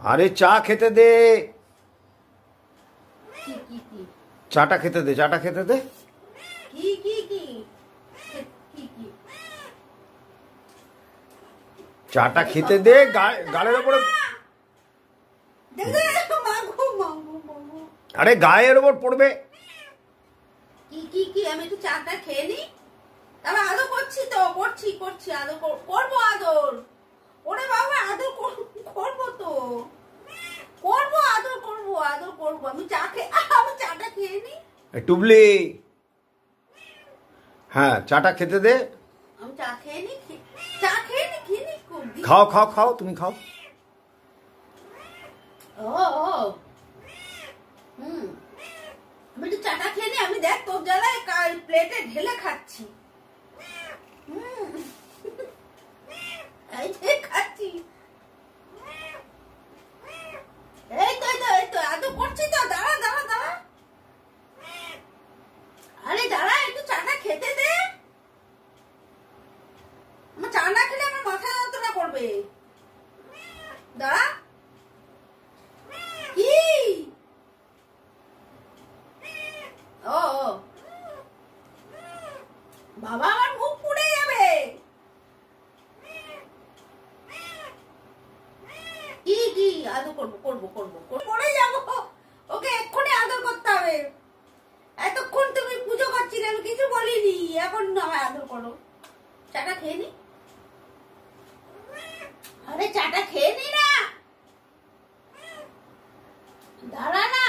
আরে চা খেতে দে, চাটা খেতে দে, চাটা খেতে দে। চাটা খেতে দে, গালের ওপরে, আরে গায়ের ওপর পড়বে। কি আমি একটু চাটা খেয়ে নি, তারপর আদর করছি তো, করছি আদর করবো, আদর। ওরে বাবা, আদর করবো তো, আদর করবো। আমি চাটা খেয়ে নি। টুবলি, হ্যাঁ চাটা খেতে দে। আমি চা খেয়ে নি। খাও খাও খাও, তুমি খাও। আমি একটু চাটা খেয়ে নি। আমি দেখ তোর জ্বালায় প্লেটে ঢেলে খাচ্ছি। খাচ্ছি, এই তো আদর করছি তো। দাঁড়া, আরে দাঁড়া, একটু চাটা খেতে দে। আমার চা না খেলে আমার মাথা যন্ত্রণা করবে। দাঁড়া। কি? ও বাবা, আমার মুখ পুড়ে যাবে। কি আদর করবো, পড়ে যাবো। ওকে এক্ষুনি আদর করতে হবে। এতক্ষণ তুমি পুজো করছিলে, আমি কিছু বলিনি, এখন আমায় আদর করো। চাটা খেয়ে নি। আরে চাটা খেয়ে নি না, দাঁড়া না।